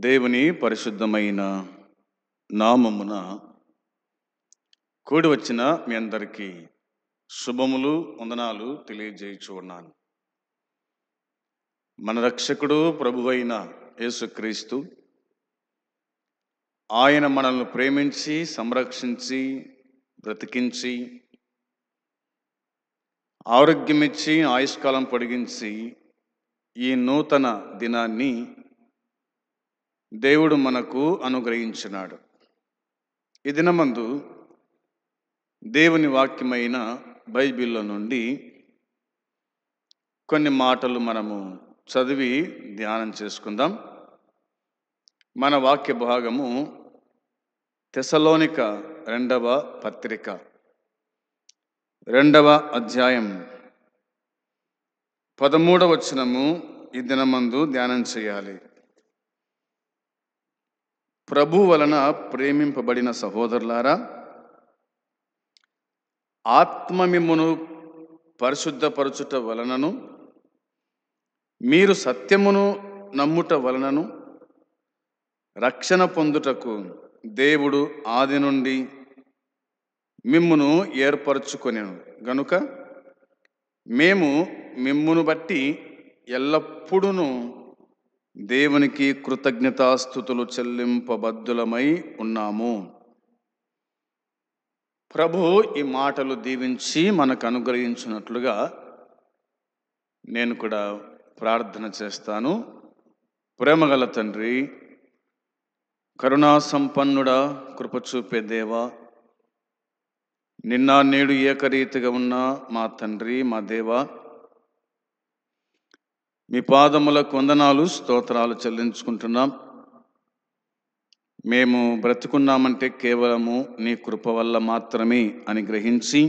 దేవుని పరిశుద్ధమైన నామమున కూడి వచ్చిన మీ అందరికీ శుభములు వందనాలు తెలియజేయచ్చు ఉన్నాను. మన రక్షకుడు ప్రభువైన యేసుక్రీస్తు ఆయన మనల్ని ప్రేమించి సంరక్షించి బ్రతికించి ఆరోగ్యమిచ్చి ఆయుష్కాలం పొడిగించి ఈ నూతన దినాన్ని దేవుడు మనకు అనుగ్రహించినాడు. ఈ దినమందు దేవుని వాక్యమైన బైబిల్లో నుండి కొన్ని మాటలు మనము చదివి ధ్యానం చేసుకుందాం. మన వాక్య భాగము తెస్సలోనిక 2వ పత్రిక 2వ అధ్యాయం 13వ వచనము ఈ దినమందు ధ్యానం చేయాలి. ప్రభు వలన ప్రేమింపబడిన సహోదరులారా, ఆత్మ మిమ్మును పరిశుద్ధపరచుట వలనను మీరు సత్యమును నమ్ముట వలనను రక్షణ పొందుటకు దేవుడు ఆది నుండి మిమ్మును ఏర్పరచుకొనెను గనుక మేము మిమ్మును బట్టి ఎల్లప్పుడూ దేవునికి కృతజ్ఞతాస్తుతులు చెల్లింపబద్ధులమై ఉన్నాము. ప్రభు ఈ మాటలు దీవించి మనకు అనుగ్రహించినట్లుగా నేను కూడా ప్రార్థన చేస్తాను. ప్రేమగల తండ్రి, కరుణా సంపన్నుడా, కృప చూపే దేవా, నిన్న నేడు ఏకరీతిగా ఉన్న మా తండ్రి, మా దేవా, మీ పాదములకు వందనాలు స్తోత్రాలు చెల్లించుకుంటున్నాం. మేము బ్రతుకున్నామంటే కేవలము నీ కృప వల్ల మాత్రమే అని గ్రహించి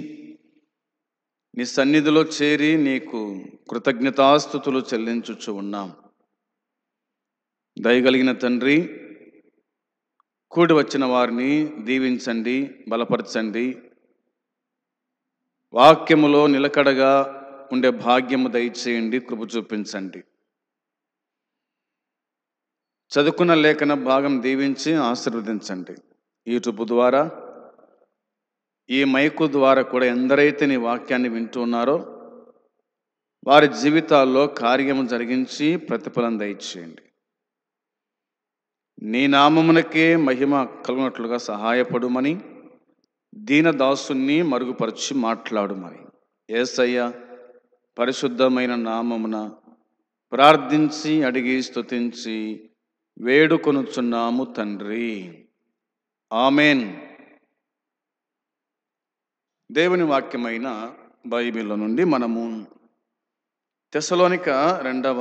నీ సన్నిధిలో చేరి నీకు కృతజ్ఞతాస్తుతులు చెల్లించుచు ఉన్నాం. దయగలిగిన తండ్రి, కూడి వచ్చిన వారిని దీవించండి, బలపరచండి. వాక్యములో నిలకడగా ఉండే భాగ్యము దయచేయండి, కృప చూపించండి. చదువుకున్న లేఖన భాగం దీవించి ఆశీర్వదించండి. యూట్యూబ్ ద్వారా, ఈ మైకు ద్వారా కూడా ఎందరైతే నీ వాక్యాన్ని వింటున్నారో వారి జీవితాల్లో కార్యము జరిగించి ప్రతిఫలం దయచేయండి. నీ నామమునకే మహిమ కలుగునట్లుగా సహాయపడుమని, దీనదాసుని మరుగుపరిచి మాట్లాడుమని యేసయ్య పరిశుద్ధమైన నామమున ప్రార్థించి అడిగి స్తుతించి వేడుకొనుచున్నాము తండ్రి, ఆమెన్. దేవుని వాక్యమైన బైబిల్ నుండి మనము తెస్సలోనిక 2వ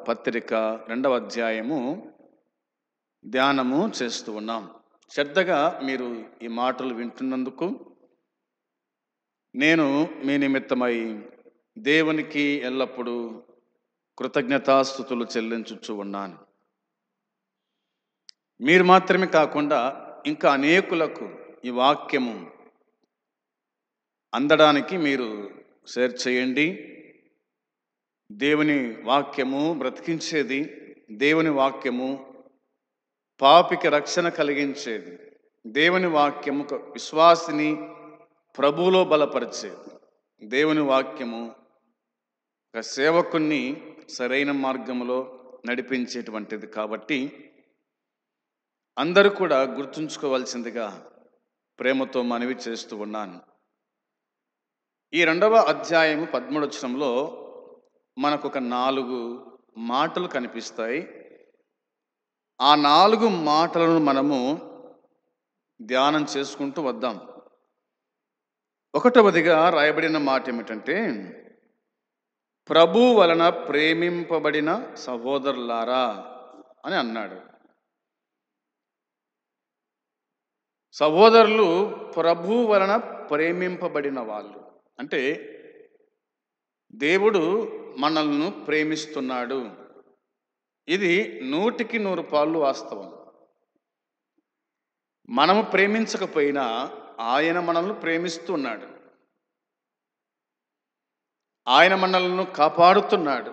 పత్రిక 2వ అధ్యాయము ధ్యానము చేస్తూ ఉన్నాం. శ్రద్ధగా మీరు ఈ మాటలు వింటున్నందుకు నేను మీ నిమిత్తమై దేవునికి ఎల్లప్పుడూ కృతజ్ఞతాస్తుతులు చెల్లించుచు ఉన్నాను. మీరు మాత్రమే కాకుండా ఇంకా అనేకులకు ఈ వాక్యము అందడానికి మీరు షేర్ చేయండి. దేవుని వాక్యము బ్రతికించేది, దేవుని వాక్యము పాపికి రక్షణ కలిగించేది, దేవుని వాక్యము విశ్వాసిని ప్రభువులో బలపరిచేది, దేవుని వాక్యము ఒక సేవకుని సరైన మార్గంలో నడిపించేటువంటిది. కాబట్టి అందరూ కూడా గుర్తుంచుకోవాల్సిందిగా ప్రేమతో మనవి చేస్తూ ఉన్నాను. ఈ 2వ అధ్యాయము 13వ వచనంలో మనకు ఒక 4 మాటలు కనిపిస్తాయి. ఆ 4 మాటలను మనము ధ్యానం చేసుకుంటూ వద్దాం. 1వదిగా రాయబడిన మాట ఏమిటంటే, ప్రభు వలన ప్రేమింపబడిన సహోదరులారా అని అన్నాడు. సహోదరులు ప్రభు వలన ప్రేమింపబడిన వాళ్ళు అంటే దేవుడు మనల్ని ప్రేమిస్తున్నాడు. ఇది 100కి 100 వాస్తవం. మనము ప్రేమించకపోయినా ఆయన మనల్ని ప్రేమిస్తున్నాడు. ఆయన మనల్ని కాపాడుతున్నాడు.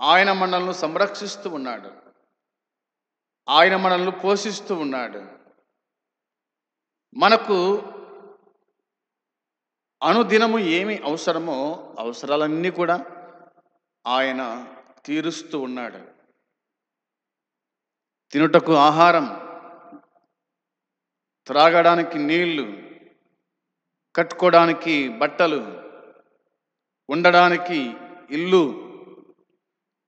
ఆయన మనల్ని సంరక్షిస్తూ ఉన్నాడు. ఆయన మనల్ని పోషిస్తూ ఉన్నాడు. మనకు అనుదినము ఏమి అవసరమో అవసరాలన్నీ కూడా ఆయన తీరుస్తూ ఉన్నాడు. తినుటకు ఆహారం, త్రాగడానికి నీళ్లు, కట్టుకోవడానికి బట్టలు, ఉండడానికి ఇల్లు,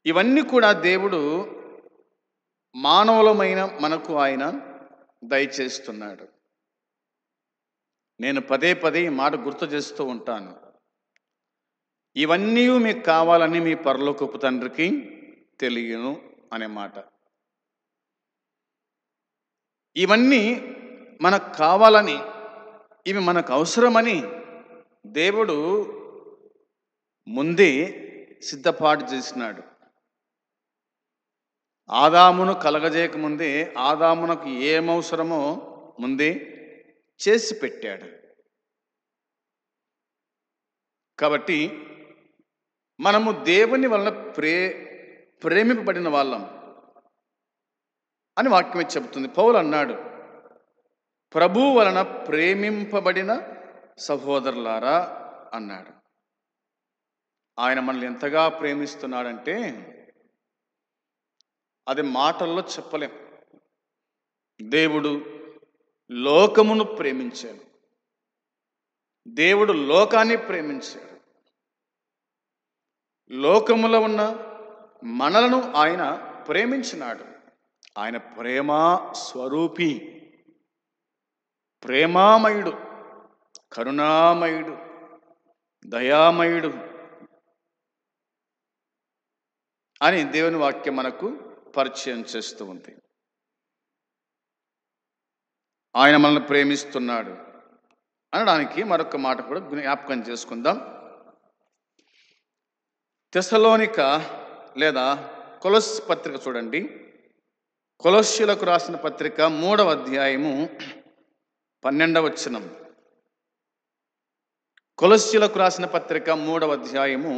ఇవన్నీ కూడా దేవుడు మానవులమైన మనకు ఆయన దయచేస్తున్నాడు. నేను పదే పదే ఈ మాట గుర్తు చేస్తూ ఉంటాను. ఇవన్నీ మీకు కావాలని మీ పరలోకపు తండ్రికి తెలియను అనే మాట. ఇవన్నీ మనకు కావాలని, ఇవి మనకు అవసరమని దేవుడు ముందే సిద్ధపాటు చేసినాడు. ఆదామును కలగజేయకముందే ఆదామునకు ఏమవసరమో ముందే చేసి పెట్టాడు. కాబట్టి మనము దేవుని వలన ప్రేమింపబడిన వాళ్ళం అని వాక్యం చెబుతుంది. పౌలు అన్నాడు, ప్రభువు వలన ప్రేమింపబడిన సహోదరులారా అన్నాడు. ఆయన మనల్ని ఎంతగా ప్రేమిస్తున్నాడంటే అది మాటల్లో చెప్పలేం. దేవుడు లోకమును ప్రేమించాడు. దేవుడు లోకాన్ని ప్రేమించాడు. లోకములో ఉన్న మనలను ఆయన ప్రేమించినాడు. ఆయన ప్రేమా స్వరూపి, ప్రేమామయుడు, కరుణామయుడు, దయామయుడు అని దేవుని వాక్యం మనకు పరిచయం చేస్తూ ఉంది. ఆయన మనల్ని ప్రేమిస్తున్నాడు అనడానికి మరొక మాట కూడా జ్ఞాపకం చేసుకుందాం. తెస్సలోనిక లేదా కొలస్సీ పత్రిక చూడండి. కొలస్సీలకు రాసిన పత్రిక 3వ అధ్యాయము 12వ వచనం. కొలస్సీలకు రాసిన పత్రిక 3వ అధ్యాయము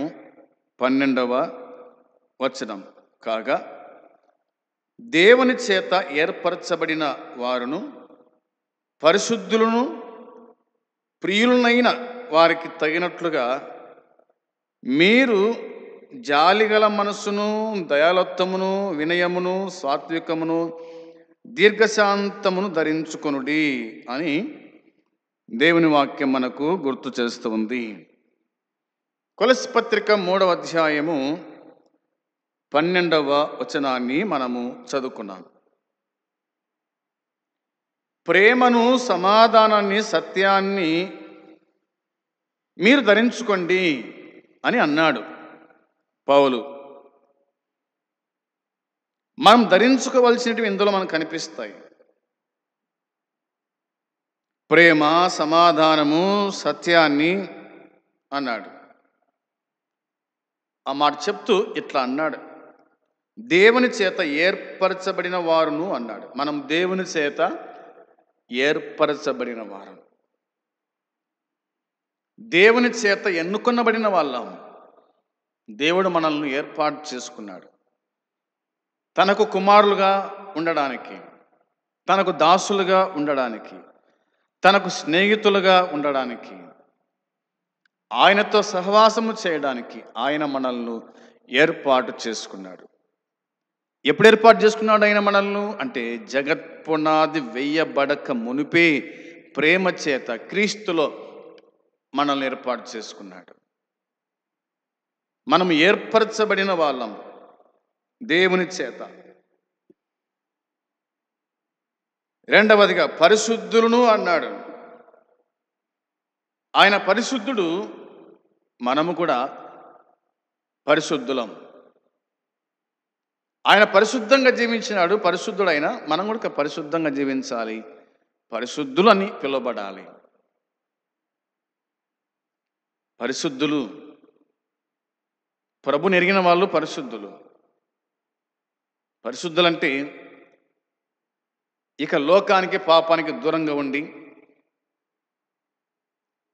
12వ వచనం. కాగా దేవుని చేత ఏర్పరచబడిన వారును పరిశుద్ధులను ప్రియులనైన వారికి తగినట్లుగా మీరు జాలిగల మనస్సును, దయాలత్వమును, వినయమును, సాత్వికమును, దీర్ఘశాంతమును ధరించుకొనుడి అని దేవుని వాక్యం మనకు గుర్తు చేస్తూ ఉంది. కొలస్సీ పత్రిక 3వ అధ్యాయము 12వ వచనాన్ని మనము చదువుకున్నాం. ప్రేమను, సమాధానాన్ని, సత్యాన్ని మీరు ధరించుకోండి అని అన్నాడు పౌలు. మనం ధరించుకోవలసినవి ఇందులో మనకు కనిపిస్తాయి. ప్రేమ, సమాధానము, సత్యాన్ని అన్నాడు. ఆ మాట చెప్తూ ఇట్లా అన్నాడు, దేవుని చేత ఏర్పరచబడిన వారును అన్నాడు. మనం దేవుని చేత ఏర్పరచబడిన వారు, దేవుని చేత ఎన్నుకొనబడిన వాళ్ళం. దేవుడు మనల్ని ఏర్పాటు చేసుకున్నాడు తనకు కుమారులుగా ఉండడానికి, తనకు దాసులుగా ఉండడానికి, తనకు స్నేహితులుగా ఉండడానికి, ఆయనతో సహవాసము చేయడానికి ఆయన మనల్ని ఏర్పాటు చేసుకున్నాడు. ఎప్పుడు ఏర్పాటు చేసుకున్నాడు ఆయన మనల్ని అంటే, జగత్పునాది వెయ్యబడక మునిపే ప్రేమ చేత క్రీస్తులో మనల్ని ఏర్పాటు చేసుకున్నాడు. మనం ఏర్పరచబడిన వాళ్ళం దేవుని చేత. రెండవదిగా పరిశుద్ధులను అన్నాడు. ఆయన పరిశుద్ధుడు, మనము కూడా పరిశుద్ధులం. ఆయన పరిశుద్ధంగా జీవించినాడు. పరిశుద్ధుడైన మనం కూడా పరిశుద్ధంగా జీవించాలి, పరిశుద్ధులని పిలువబడాలి. పరిశుద్ధులు, ప్రభుని ఎరిగిన వాళ్ళు పరిశుద్ధులు. పరిశుద్ధులంటే ఇక లోకానికి, పాపానికి దూరంగా ఉండి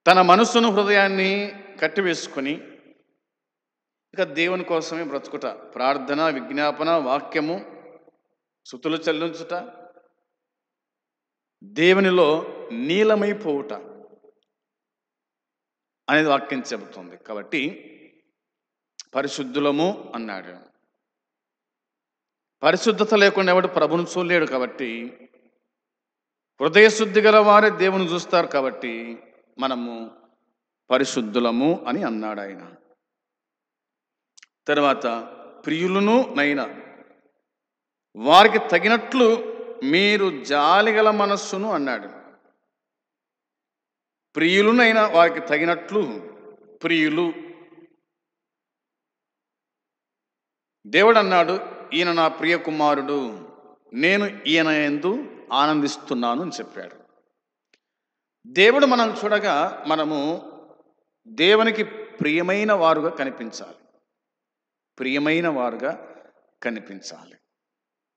తన మనస్సును, హృదయాన్ని కట్టివేసుకొని ఇక దేవుని కోసమే బ్రతుకుట. ప్రార్థన, విజ్ఞాపన, వాక్యము, స్తుతులు చెల్లించుట, దేవునిలో నీలమైపోవుట అనేది వాక్యం చెబుతుంది. కాబట్టి పరిశుద్ధులము అన్నాడు. పరిశుద్ధత లేకుండా ఎవడు ప్రభును చూడలేడు. కాబట్టి హృదయశుద్ధి గల వారే దేవుని చూస్తారు. కాబట్టి మనము పరిశుద్ధులము అని అన్నాడు ఆయన. తర్వాత ప్రియులను నైనా వారికి తగినట్లు మీరు జాలిగల మనస్సును అన్నాడు. ప్రియులునైనా వారికి తగినట్లు ప్రియులు. దేవుడు అన్నాడు, ఈయన నా ప్రియ కుమారుడు, నేను ఈయన యందు ఆనందిస్తున్నాను అని చెప్పాడు. దేవుడు మనం చూడగా మనము దేవునికి ప్రియమైన వారుగా కనిపించాలి. ప్రియమైన వారుగా కనిపించాలి.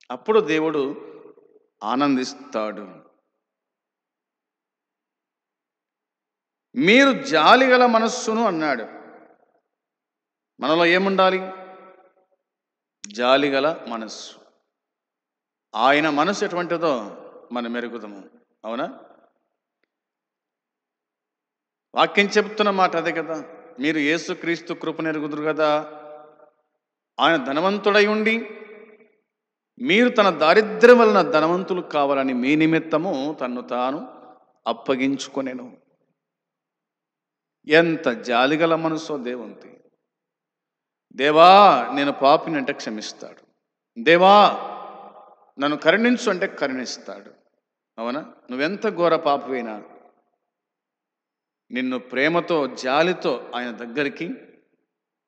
అప్పుడు దేవుడు ఆనందిస్తాడు. మీరు జాలిగల మనస్సును అన్నాడు. మనలో ఏముండాలి? జాలిగల మనస్సు. ఆయన మనసు ఎటువంటిదో మనం ఎరుగుదాము. అవునా? వాక్యం చెప్తున్న మాట అదే కదా. మీరు యేసుక్రీస్తు కృపను ఎరుగుదురు కదా. ఆయన ధనవంతుడై ఉండి మీరు తన దారిద్ర్యం వలన ధనవంతులు కావాలని మీ నిమిత్తము తన్ను తాను అప్పగించుకొనెను. ఎంత జాలిగల మనసో దేవుంది. దేవా నేను పాపిని అంటే క్షమిస్తాడు. దేవా నన్ను కరుణించు అంటే కరుణిస్తాడు. అవునా? నువ్వెంత ఘోర పాపివైనా నిన్ను ప్రేమతో జాలితో ఆయన దగ్గరికి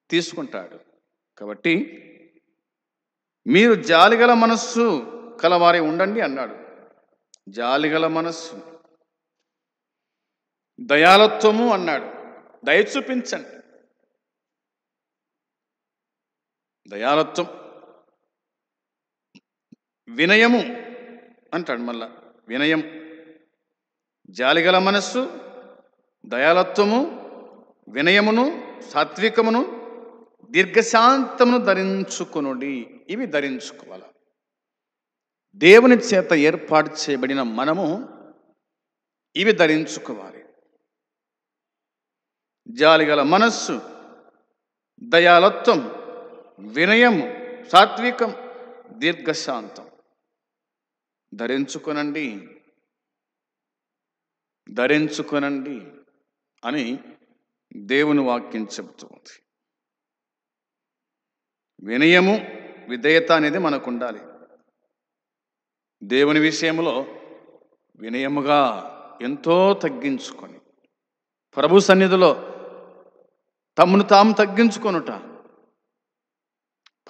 తీసుకుంటాడు. కాబట్టి మీరు జాలిగల మనస్సు కలవారే ఉండండి అన్నాడు. జాలిగల మనస్సు, దయాలత్వము అన్నాడు. దయ చూపించండి. దయాలత్వం, వినయము అంటాడు. మళ్ళా వినయం, జాలిగల మనస్సు, దయాలత్వము, వినయమును, సాత్వికమును, దీర్ఘశాంతమును ధరించుకొనుడి. ఇవి ధరించుకోవాలి. దేవుని చేత ఏర్పాటు చేయబడిన మనము ఇవి ధరించుకోవాలి. జాలిగల మనస్సు, దయాలత్వం, వినయము, సాత్వికం, దీర్ఘశాంతం ధరించుకొనండి, ధరించుకొనండి అని దేవుని వాక్యం చెబుతుంది. వినయము, విధేయత అనేది మనకు ఉండాలి. దేవుని విషయంలో వినయముగా ఎంతో తగ్గించుకొని ప్రభు సన్నిధిలో తమను తాము తగ్గించుకొనుట,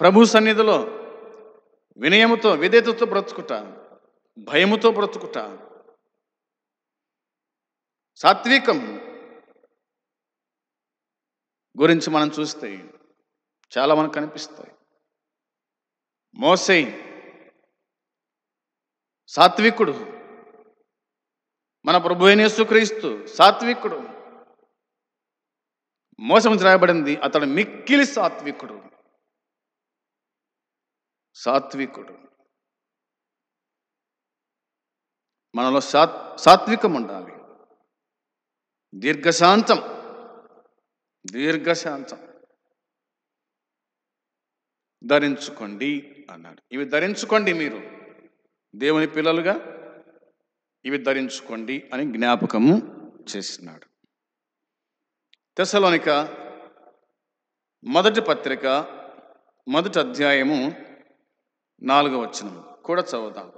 ప్రభు సన్నిధిలో వినయముతో విధేయతతో బ్రతుకుట, భయముతో బ్రతుకుట, సాత్వికం గురించి మనం చూస్తే చాలా మనకు కనిపిస్తాయి. మోసే సాత్వికుడు, మన ప్రభు అయిన యేసుక్రీస్తు సాత్వికుడు. మోసం రాయబడింది అతడు మిక్కిలి సాత్వికుడు. సాత్వికుడు. మనలో సాత్వికం ఉండాలి. దీర్ఘశాంతం, దీర్ఘశాంతం ధరించుకోండి అన్నాడు. ఇవి ధరించుకోండి, మీరు దేవుని పిల్లలుగా ఇవి ధరించుకోండి అని జ్ఞాపకము చేస్తున్నాడు. తెస్సలోనిక మొదటి పత్రిక 1వ అధ్యాయము 4వ వచనం కూడా చదువుదాం.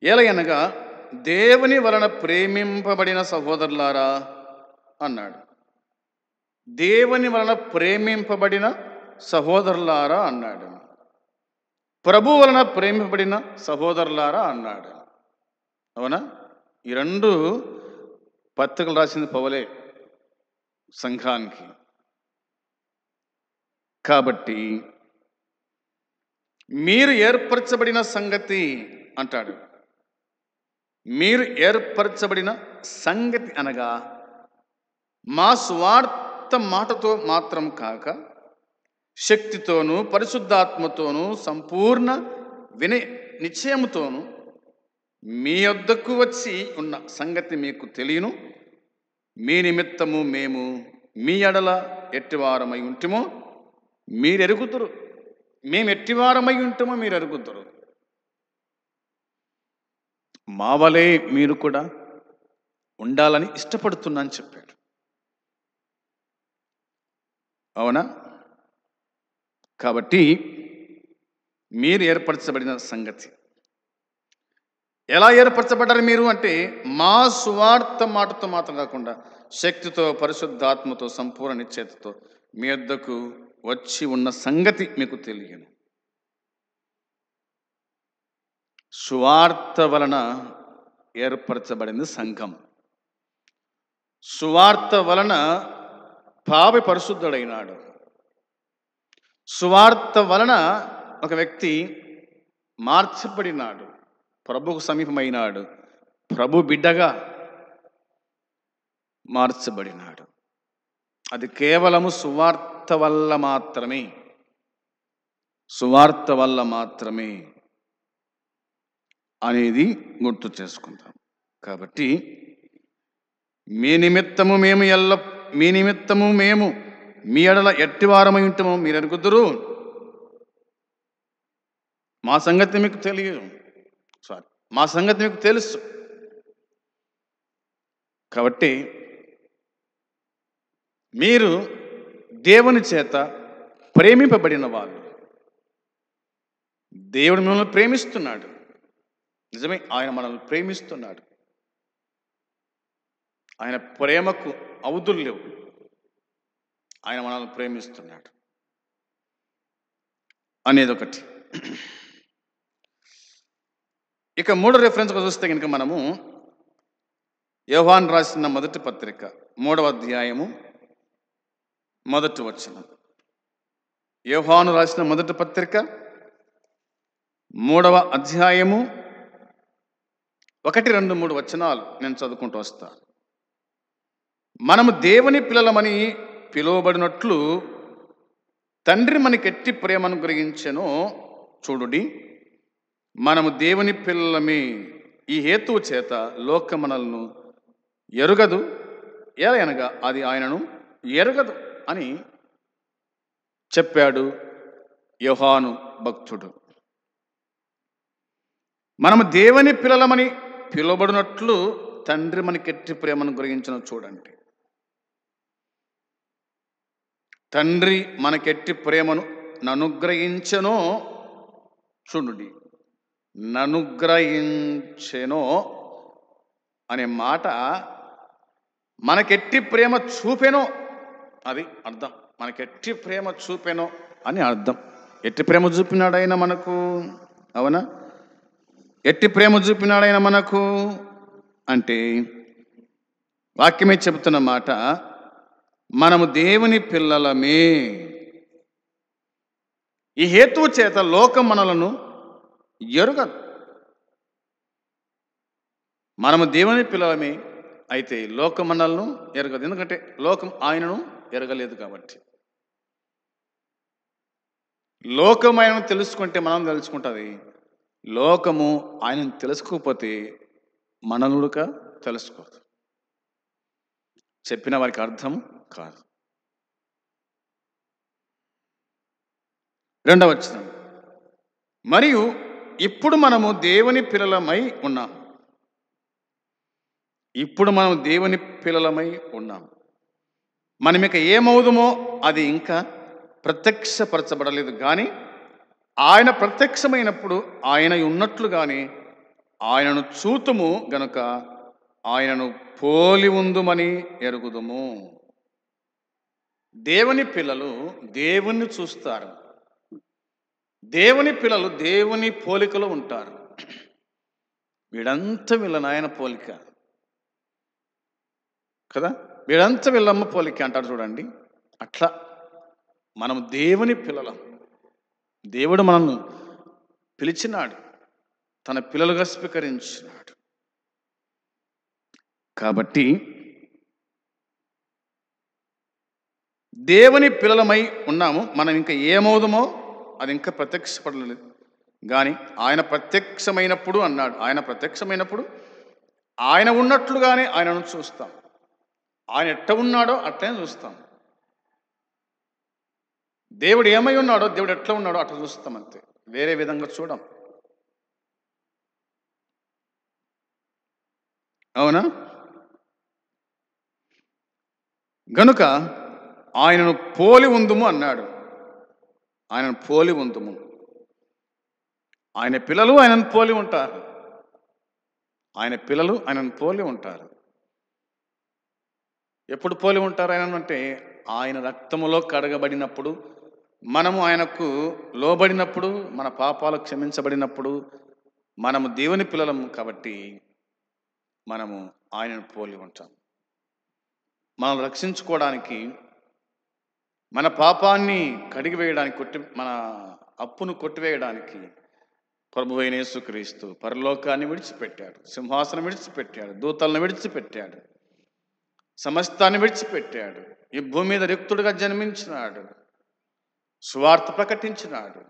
ఏలయనగా దేవుని వలన ప్రేమింపబడిన సహోదరులారా అన్నాడు. దేవుని వలన ప్రేమింపబడిన సహోదరులారా అన్నాడు. ప్రభు వలన ప్రేమింపబడిన సహోదరులారా అన్నాడు. అవునా? ఈ 2 పత్రికలు రాసింది పౌలే సంఘానికి. కాబట్టి మీరు ఏర్పరచబడిన సంగతి అంటాడు. మీరు ఏర్పరచబడిన సంగతి అనగా మా స్వార్థ మాటతో మాత్రం కాక శక్తితోనూ పరిశుద్ధాత్మతోనూ సంపూర్ణ వినే నిశ్చయముతోను మీ యొద్దకు వచ్చి ఉన్న సంగతి మీకు తెలియను. మీ నిమిత్తము మేము మీ ఎడల ఎట్టివారమై ఉంటమో మీరెరుగుదురు. మేము ఎట్టివారమై ఉంటమో మీరు ఎరుగుదురు. మా వలే మీరు కూడా ఉండాలని ఇష్టపడుతున్నా అని చెప్పాడు. అవునా? కాబట్టి మీరు ఏర్పరచబడిన సంగతి ఎలా ఏర్పరచబడ్డారు మీరు అంటే, మా సువార్త మాటతో మాత్రం కాకుండా శక్తితో, పరిశుద్ధాత్మతో, సంపూర్ణ నిశ్చయతతో మీ వద్దకు వచ్చి ఉన్న సంగతి మీకు తెలియను. సువార్త వలన ఏర్పరచబడింది సంఘం. సువార్త వలన పాపి పరిశుద్ధుడైనాడు. సువార్త వలన ఒక వ్యక్తి మార్చబడినాడు, ప్రభుకు సమీపమైనాడు, ప్రభు బిడ్డగా మార్చబడినాడు. అది కేవలము సువార్త వల్ల మాత్రమే, సువార్త వల్ల మాత్రమే అనేది గుర్తు చేసుకుందాం. కాబట్టి మీ నిమిత్తము మేము మీ ఎడల ఎట్టివారమై ఉంటమో మీరు ఎరుగుదురు. మా సంగతి మీకు తెలియదు, మా సంగతి మీకు తెలుసు. కాబట్టి మీరు దేవుని చేత ప్రేమింపబడిన వాళ్ళు. దేవుడు మిమ్మల్ని ప్రేమిస్తున్నాడు. నిజమే, ఆయన మనల్ని ప్రేమిస్తున్నాడు. ఆయన ప్రేమకు అవధులు లేవు. ఆయన మనల్ని ప్రేమిస్తున్నాడు అనేది ఒకటి. ఇక 3 రెఫరెన్స్గా చూస్తే కనుక మనము యోహాను రాసిన మొదటి పత్రిక 3వ అధ్యాయము 1వ వచనం. యోహాను రాసిన మొదటి పత్రిక 3వ అధ్యాయము 1, 2, 3 వచనాలు నేను చదువుకుంటూ వస్తాను. మనము దేవుని పిల్లలమని పిలువబడినట్లు తండ్రి మనకెట్టి ప్రేమను గ్రహించెనో చూడుడి. మనము దేవుని పిల్లలమే. ఈ హేతువు చేత లోక మనలను ఎరుగదు, ఏలయనగా అది ఆయనను ఎరుగదు అని చెప్పాడు యోహాను భక్తుడు. మనము దేవుని పిల్లలమని పిలువబడినట్లు తండ్రి మనకెట్టి ప్రేమను గ్రహించను చూడండి. తండ్రి మనకెట్టి ప్రేమను ననుగ్రహించెనో చూడండి. ననుగ్రహించెనో అనే మాట మనకెట్టి ప్రేమ చూపెనో అది అర్థం. మనకెట్టి ప్రేమ చూపెనో అని అర్థం. ఎట్టి ప్రేమ చూపినాడైనా మనకు, అవునా? ఎట్టి ప్రేమ చూపినాడైనా మనకు అంటే వాక్యమే చెబుతున్న మాట, మనము దేవుని పిల్లలమే. ఈ హేతువు చేత లోకం మనలను ఎరుగదు. మనము దేవుని పిల్లలమే అయితే లోకం మనల్ని ఎరగదు. ఎందుకంటే లోకం ఆయనను ఎరగలేదు కాబట్టి. లోకం ఆయనను తెలుసుకుంటే మనం తెలుసుకుంటుంది. లోకము ఆయనను తెలుసుకోకపోతే మనలుగా తెలుసుకోదు. చెప్పిన వారికి అర్థం కాదు. 2వ వచనం, మరియు ఇప్పుడు మనము దేవుని పిల్లలమై ఉన్నాం. ఇప్పుడు మనం దేవుని పిల్లలమై ఉన్నాం. మనం ఇక ఏమవుదుమో అది ఇంకా ప్రత్యక్షపరచబడలేదు. కానీ ఆయన ప్రత్యక్షమైనప్పుడు ఆయన ఉన్నట్లుగానే ఆయనను చూతుము గనుక ఆయనను పోలి ఉందుమని ఎరుగుదుము. దేవుని పిల్లలు దేవుణ్ణి చూస్తారు. దేవుని పిల్లలు దేవుని పోలికలో ఉంటారు. వీడంతా వీళ్ళ నాయన పోలిక కదా, వీడంతా వీళ్ళమ్మ పోలిక అంటారు చూడండి. అట్లా మనం దేవుని పిల్లలం. దేవుడు మనల్ని పిలిచినాడు, తన పిల్లలుగా స్వీకరించినాడు. కాబట్టి దేవుని పిల్లలమై ఉన్నాము. మనం ఇంకా ఏమవుదామో అది ఇంకా ప్రత్యక్షపడలేదు. కానీ ఆయన ప్రత్యక్షమైనప్పుడు అన్నాడు, ఆయన ప్రత్యక్షమైనప్పుడు ఆయన ఉన్నట్లుగానే ఆయనను చూస్తాం. ఆయన ఎట్ట ఉన్నాడో అట్లనే చూస్తాం. దేవుడు ఏమై ఉన్నాడో, దేవుడు ఎట్లా ఉన్నాడో అట్లా చూస్తాం అంతే, వేరే విధంగా చూడం. అవునా? గనుక ఆయనను పోలి ఉందుము అన్నాడు. ఆయనను పోలి ఉందుము. ఆయన పిల్లలు ఆయనను పోలి ఉంటారు. ఆయన పిల్లలు ఆయనను పోలి ఉంటారు. ఎప్పుడు పోలి ఉంటారు ఆయన అంటే, ఆయన రక్తములో కడగబడినప్పుడు, మనము ఆయనకు లోబడినప్పుడు, మన పాపాలు క్షమించబడినప్పుడు మనము దేవుని పిల్లలము కాబట్టి మనము ఆయనను పోలి ఉంటాం. మనం రక్షించుకోవడానికి, మన పాపాన్ని కడిగివేయడానికి, మన అప్పును కొట్టివేయడానికి ప్రభువైన యేసుక్రీస్తు పరలోకాన్ని విడిచిపెట్టాడు, సింహాసనం విడిచిపెట్టాడు, దూతలను విడిచిపెట్టాడు, సమస్తాన్ని విడిచిపెట్టాడు, ఈ భూమి మీద రిక్తుడుగా జన్మించినాడు, సువార్త ప్రకటించినాడు,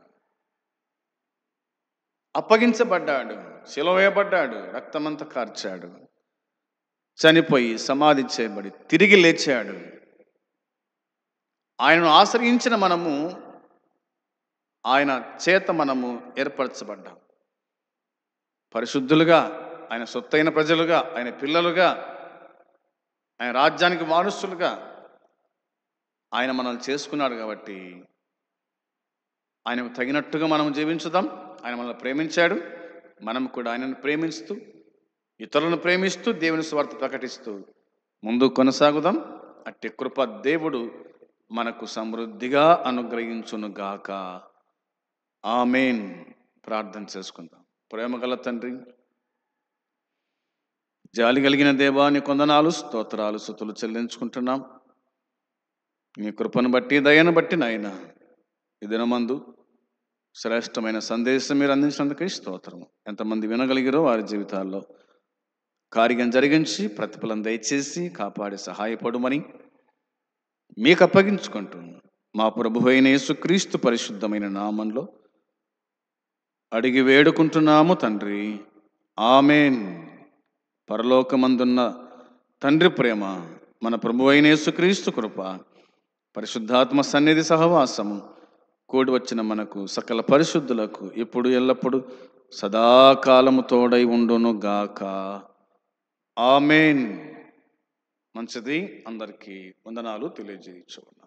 అప్పగించబడ్డాడు, శిలువ వేయబడ్డాడు, రక్తమంతా కార్చాడు, చనిపోయి సమాధి చేయబడి తిరిగి లేచాడు. ఆయనను ఆశ్రయించిన మనము, ఆయన చేత మనము ఏర్పరచబడ్డాం. పరిశుద్ధులుగా, ఆయన సొత్తైన ప్రజలుగా, ఆయన పిల్లలుగా, ఆయన రాజ్యానికి వారసులుగా ఆయన మనల్ని చేసుకున్నాడు. కాబట్టి ఆయనకు తగినట్టుగా మనం జీవించుదాం. ఆయన మనల్ని ప్రేమించాడు, మనం కూడా ఆయనను ప్రేమిస్తూ, ఇతరులను ప్రేమిస్తూ, దేవుని స్వార్థ ప్రకటిస్తూ ముందు కొనసాగుదాం. అట్టి కృప దేవుడు మనకు సమృద్ధిగా అనుగ్రహించునుగాక. ఆమేన్. ప్రార్థన చేసుకుందాం. ప్రేమగల తండ్రి, జాలి కలిగిన దేవా, నీ కొందనాలు, స్తోత్రాలు, స్తుతులు చెల్లించుకుంటున్నాం. నీ కృపను బట్టి, దయను బట్టి నాయనా, ఈ దినమందు శ్రేష్టమైన సందేశం మీరు అందించినందుకే స్తోత్రము. ఎంతమంది వినగలిగిరో వారి జీవితాల్లో కార్యం జరిగించి ప్రతిఫలం దయచేసి కాపాడి సహాయపడుమని మీకు అప్పగించుకుంటూ మా ప్రభువైన యేసుక్రీస్తు పరిశుద్ధమైన నామంలో అడిగి వేడుకుంటున్నాము తండ్రి. ఆమేన్. పరలోకమందున్న తండ్రి ప్రేమ, మన ప్రభువైన యేసుక్రీస్తు కృప, పరిశుద్ధాత్మ సన్నిధి సహవాసము కూడి వచ్చిన మనకు సకల పరిశుద్ధులకు ఇప్పుడు ఎల్లప్పుడు సదాకాలము తోడై ఉండును గాక. ఆమేన్. మంచిది. అందరికీ వందనాలు తెలియజేయచ్చు.